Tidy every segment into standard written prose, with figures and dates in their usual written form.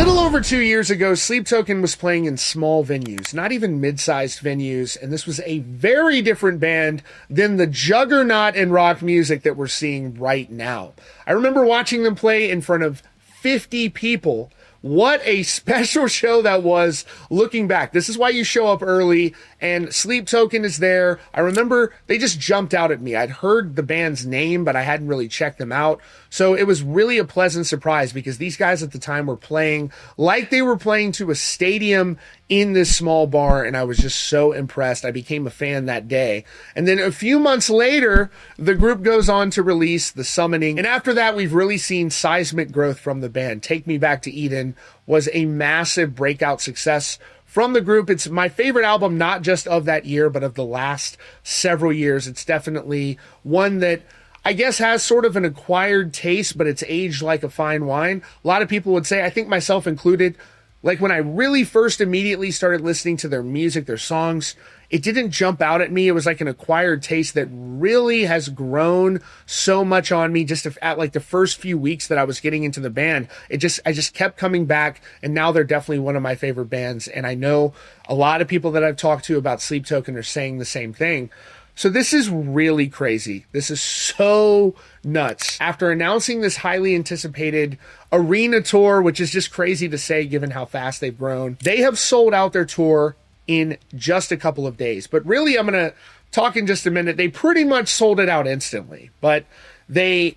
little over 2 years ago, Sleep Token was playing in small venues, not even mid-sized venues, and this was a very different band than the juggernaut in rock music that we're seeing right now. I remember watching them play in front of 50 people. What a special show that was looking back. This is why you show up early, and Sleep Token is there. I remember they just jumped out at me. I'd heard the band's name, but I hadn't really checked them out. So it was really a pleasant surprise because these guys at the time were playing like they were playing to a stadium in this small bar, and I was just so impressed. I became a fan that day. And then a few months later, the group goes on to release The Summoning. And after that, we've really seen seismic growth from the band. Take Me Back to Eden was a massive breakout success from the group. It's my favorite album, not just of that year, but of the last several years. It's definitely one that I guess has sort of an acquired taste, but it's aged like a fine wine. A lot of people would say, I think myself included, like when I really first immediately started listening to their music, their songs, it didn't jump out at me. It was like an acquired taste that really has grown so much on me just at like the first few weeks that I was getting into the band. I just kept coming back, and now they're definitely one of my favorite bands. And I know a lot of people that I've talked to about Sleep Token are saying the same thing. So this is really crazy. This is so nuts. After announcing this highly anticipated arena tour, which is just crazy to say given how fast they've grown, they have sold out their tour in just a couple of days. But really, I'm going to talk in just a minute. They pretty much sold it out instantly, but they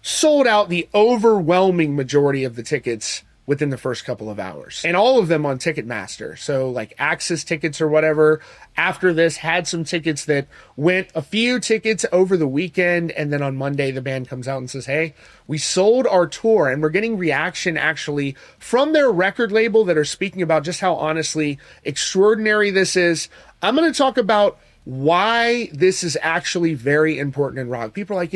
sold out the overwhelming majority of the tickets within the first couple of hours, and all of them on Ticketmaster. So like Access tickets or whatever after this had some tickets that went a few tickets over the weekend, and then on Monday the band comes out and says, hey, we sold our tour. And we're getting reaction actually from their record label that are speaking about just how honestly extraordinary this is. I'm going to talk about why this is actually very important in rock. People are like,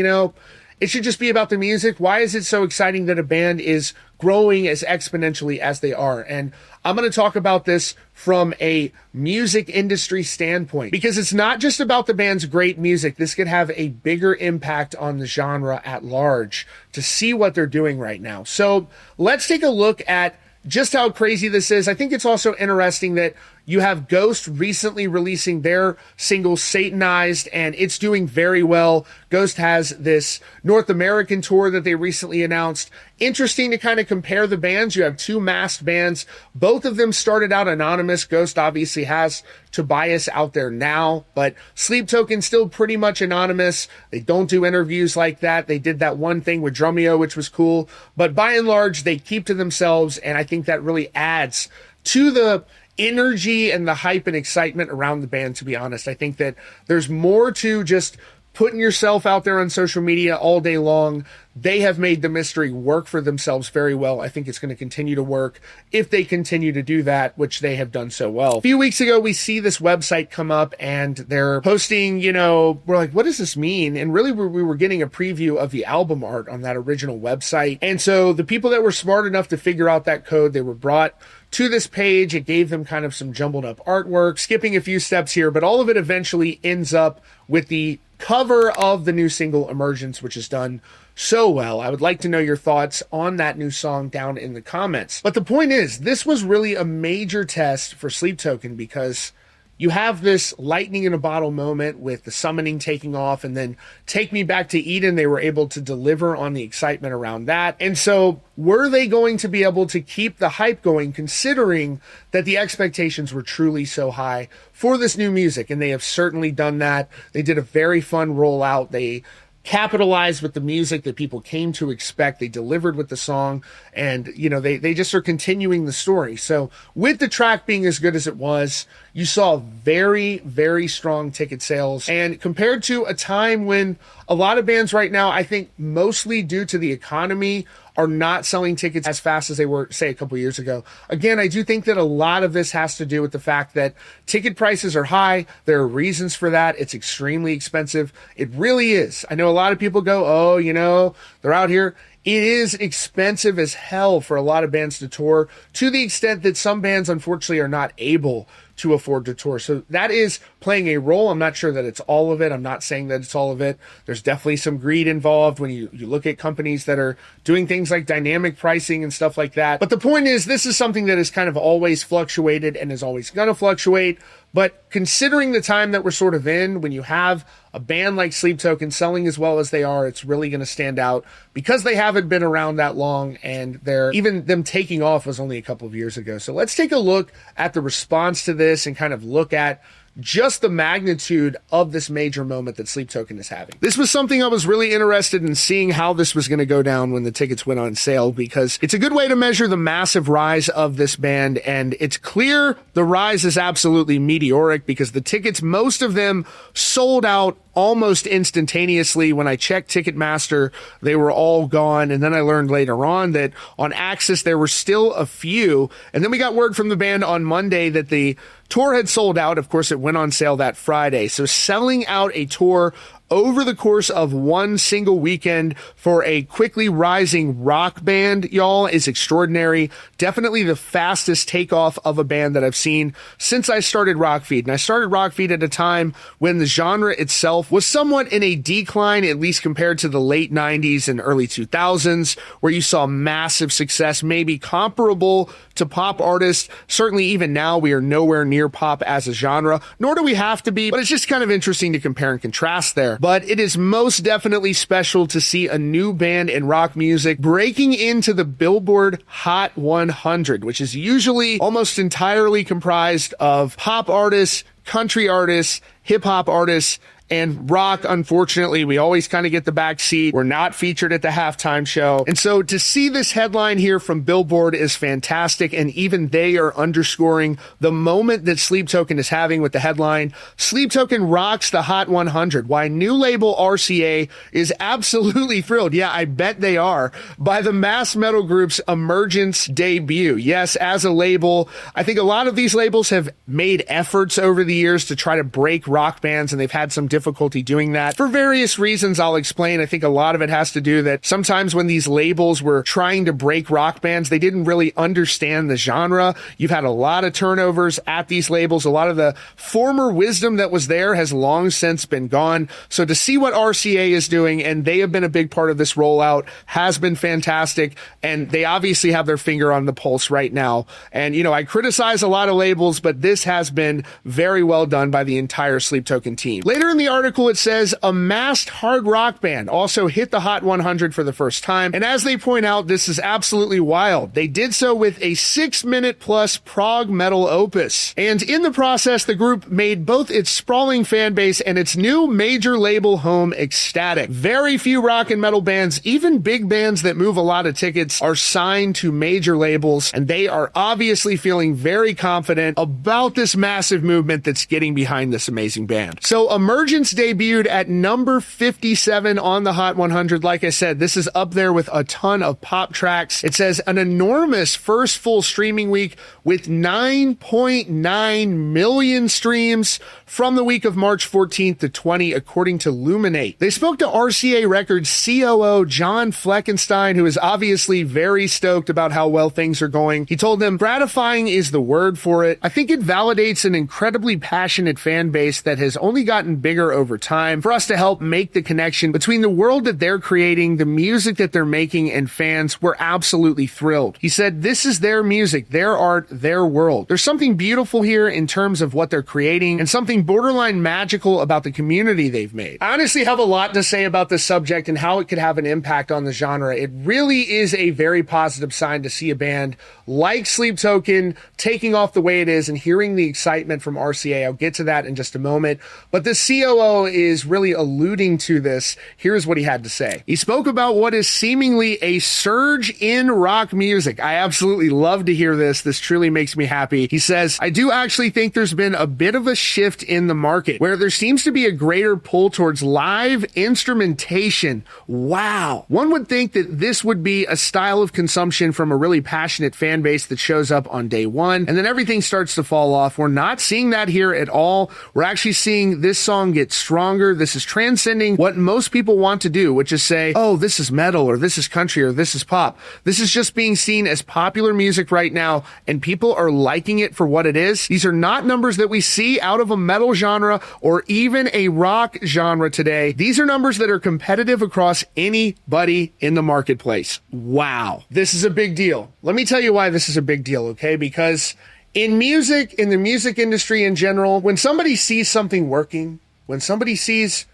it should just be about the music. Why is it so exciting that a band is growing as exponentially as they are? And I'm going to talk about this from a music industry standpoint, because it's not just about the band's great music. This could have a bigger impact on the genre at large to see what they're doing right now. So let's take a look at just how crazy this is. I think it's also interesting that you have Ghost recently releasing their single Satanized, and it's doing very well. Ghost has this North American tour that they recently announced. Interesting to kind of compare the bands. You have two masked bands. Both of them started out anonymous. Ghost obviously has Tobias out there now, but Sleep Token still pretty much anonymous. They don't do interviews like that. They did that one thing with Drumeo, which was cool, but by and large, they keep to themselves, and I think that really adds to the energy and the hype and excitement around the band, to be honest. I think that there's more to just putting yourself out there on social media all day long. They have made the mystery work for themselves very well. I think it's going to continue to work if they continue to do that, which they have done so well. A few weeks ago, we see this website come up and they're posting, we're like, what does this mean? And really, we were getting a preview of the album art on that original website. And so the people that were smart enough to figure out that code, they were brought to this page. It gave them kind of some jumbled up artwork, skipping a few steps here, but all of it eventually ends up with the cover of the new single Emergence, which is done so well. I would like to know your thoughts on that new song down in the comments. But the point is, this was really a major test for Sleep Token, because you have this lightning in a bottle moment with The Summoning taking off, and then Take Me Back to Eden, they were able to deliver on the excitement around that. And so were they going to be able to keep the hype going, considering that the expectations were truly so high for this new music? And they have certainly done that. They did a very fun rollout. They capitalized with the music that people came to expect. They delivered with the song, and they just are continuing the story. So with the track being as good as it was, you saw very, very strong ticket sales. And compared to a time when a lot of bands right now, I think mostly due to the economy, are not selling tickets as fast as they were, say, a couple years ago. Again, I do think that a lot of this has to do with the fact that ticket prices are high. There are reasons for that. It's extremely expensive. It really is. I know a lot of people go, they're out here. it is expensive as hell for a lot of bands to tour, to the extent that some bands unfortunately are not able to afford to tour. So that is playing a role. I'm not sure that it's all of it. I'm not saying that it's all of it. There's definitely some greed involved when you look at companies that are doing things like dynamic pricing and stuff like that. But the point is, this is something that has kind of always fluctuated and is always going to fluctuate. But considering the time that we're sort of in, when you have a band like Sleep Token selling as well as they are, it's really going to stand out because they haven't been around that long, and even them taking off was only a couple of years ago. So let's take a look at the response to this and kind of look at just the magnitude of this major moment that Sleep Token is having. This was something I was really interested in seeing how this was going to go down when the tickets went on sale, because it's a good way to measure the massive rise of this band. And it's clear the rise is absolutely meteoric, because the tickets, most of them sold out almost instantaneously. When I checked Ticketmaster, they were all gone. And then I learned later on that on Axis, there were still a few. And then we got word from the band on Monday that the tour had sold out. Of course, it went on sale that Friday. So selling out a tour over the course of one single weekend for a quickly rising rock band, y'all, is extraordinary. Definitely the fastest takeoff of a band that I've seen since I started Rockfeed. And I started Rockfeed at a time when the genre itself was somewhat in a decline, at least compared to the late 90s and early 2000s, where you saw massive success, maybe comparable to pop artists. Certainly even now, we are nowhere near pop as a genre, nor do we have to be, but it's just kind of interesting to compare and contrast there. But it is most definitely special to see a new band in rock music breaking into the Billboard Hot 100, which is usually almost entirely comprised of pop artists, country artists, hip-hop artists, and rock. Unfortunately, we always kind of get the back seat. We're not featured at the halftime show. And so to see this headline here from Billboard is fantastic. And even they are underscoring the moment that Sleep Token is having with the headline, Sleep Token rocks the Hot 100. Why new label RCA is absolutely thrilled. Yeah, I bet they are, by the mass metal group's Emergence debut. Yes, as a label, I think a lot of these labels have made efforts over the years to try to break rock bands, and they've had some difficulty doing that for various reasons I'll explain. I think a lot of it has to do that sometimes when these labels were trying to break rock bands, they didn't really understand the genre. You've had a lot of turnovers at these labels. A lot of the former wisdom that was there has long since been gone. So to see what RCA is doing, and they have been a big part of this rollout, has been fantastic. And they obviously have their finger on the pulse right now. And, you know, I criticize a lot of labels, but this has been very well done by the entire Sleep Token team. Later in the article, it says a masked hard rock band also hit the Hot 100 for the first time. And as they point out, this is absolutely wild. They did so with a 6-minute plus prog metal opus. And in the process, the group made both its sprawling fan base and its new major label home ecstatic. Very few rock and metal bands, even big bands that move a lot of tickets, are signed to major labels. And they are obviously feeling very confident about this massive movement that's getting behind this amazing band. So Emergence debuted at number 57 on the Hot 100. Like I said, this is up there with a ton of pop tracks. It says an enormous first full streaming week with 9.9 million streams from the week of March 14th to 20, according to Luminate. They spoke to RCA Records COO John Fleckenstein, who is obviously very stoked about how well things are going. He told them, gratifying is the word for it. I think it validates an incredibly passionate fan base that has only gotten bigger over time for us to help make the connection between the world that they're creating, the music that they're making, and fans. We're absolutely thrilled. He said, this is their music, their art, their world. There's something beautiful here in terms of what they're creating and something borderline magical about the community they've made. I honestly have a lot to say about this subject and how it could have an impact on the genre. It really is a very positive sign to see a band like Sleep Token taking off the way it is and hearing the excitement from RCA. I'll get to that in just a moment. But the COO is really alluding to this. Here's what he had to say. He spoke about what is seemingly a surge in rock music. I absolutely love to hear this. This truly makes me happy. He says, I do actually think there's been a bit of a shift in the market where there seems to be a greater pull towards live instrumentation. Wow. One would think that this would be a style of consumption from a really passionate fan base that shows up on day one, and then everything starts to fall off. We're not seeing that here at all. We're actually seeing this song get get stronger. This is transcending what most people want to do, which is say, oh, this is metal, or this is country, or this is pop. This is just being seen as popular music right now, and people are liking it for what it is. These are not numbers that we see out of a metal genre or even a rock genre today. These are numbers that are competitive across anybody in the marketplace. Wow. This is a big deal. Let me tell you why this is a big deal, okay? Because in music, in the music industry in general, when somebody sees something working, when somebody sees,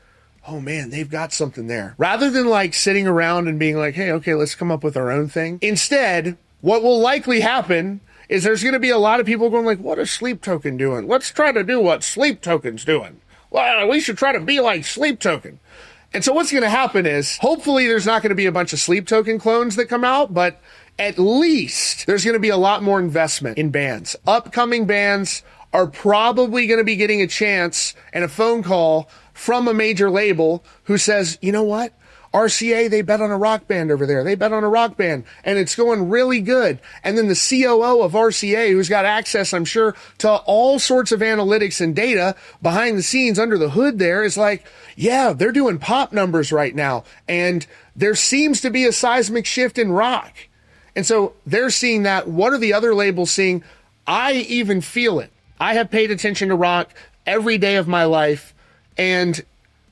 oh man, they've got something there, rather than like sitting around and being like, hey, okay, let's come up with our own thing. Instead, what will likely happen is there's going to be a lot of people going like, what is Sleep Token doing? Let's try to do what Sleep Token's doing. Well, we should try to be like Sleep Token. And so what's going to happen is, hopefully there's not going to be a bunch of Sleep Token clones that come out, but at least there's going to be a lot more investment in bands. Upcoming bands are probably going to be getting a chance and a phone call from a major label who says, you know what? RCA, they bet on a rock band over there. They bet on a rock band, and it's going really good. And then the COO of RCA, who's got access, I'm sure, to all sorts of analytics and data behind the scenes under the hood there, is like, yeah, they're doing pop numbers right now. And there seems to be a seismic shift in rock. And so they're seeing that. What are the other labels seeing? I even feel it. I have paid attention to rock every day of my life, and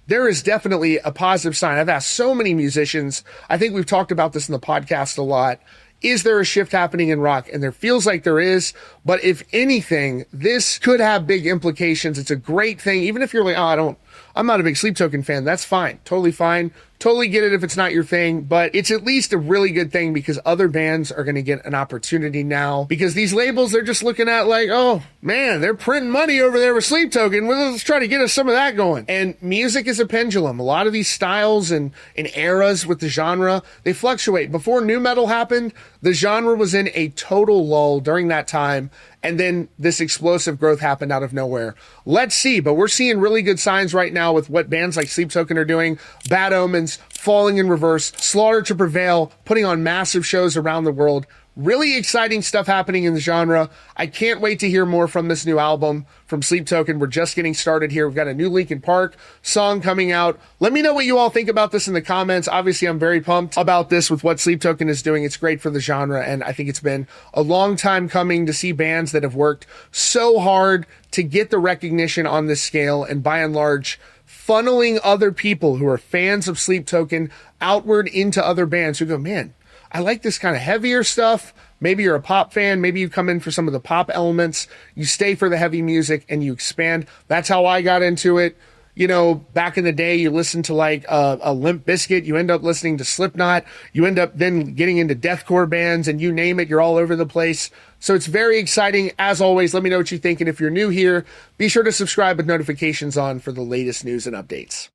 there is definitely a positive sign. I've asked so many musicians. I think we've talked about this in the podcast a lot. Is there a shift happening in rock? And there feels like there is. But if anything, this could have big implications. It's a great thing. Even if you're like, oh, I'm not a big Sleep Token fan. That's fine. Totally fine. Totally get it if it's not your thing, but it's at least a really good thing because other bands are going to get an opportunity now, because these labels, they're just looking at like, oh man, they're printing money over there with Sleep Token. Well, let's try to get us some of that going. And music is a pendulum. A lot of these styles and eras with the genre, they fluctuate. Before nu metal happened, the genre was in a total lull during that time. And then this explosive growth happened out of nowhere. Let's see, but we're seeing really good signs right now with what bands like Sleep Token are doing. Bad Omens, Falling in Reverse, Slaughter to Prevail, putting on massive shows around the world. Really exciting stuff happening in the genre. I can't wait to hear more from this new album from Sleep Token. We're just getting started here. We've got a new Linkin Park song coming out. Let me know what you all think about this in the comments. Obviously, I'm very pumped about this with what Sleep Token is doing. It's great for the genre, and I think it's been a long time coming to see bands that have worked so hard to get the recognition on this scale, and by and large, funneling other people who are fans of Sleep Token outward into other bands who go, man, I like this kind of heavier stuff. Maybe you're a pop fan. Maybe you come in for some of the pop elements. You stay for the heavy music and you expand. That's how I got into it. You know, back in the day, you listen to like a Limp Bizkit. You end up listening to Slipknot. You end up then getting into deathcore bands, and you name it, you're all over the place. So it's very exciting. As always, let me know what you think. And if you're new here, be sure to subscribe with notifications on for the latest news and updates.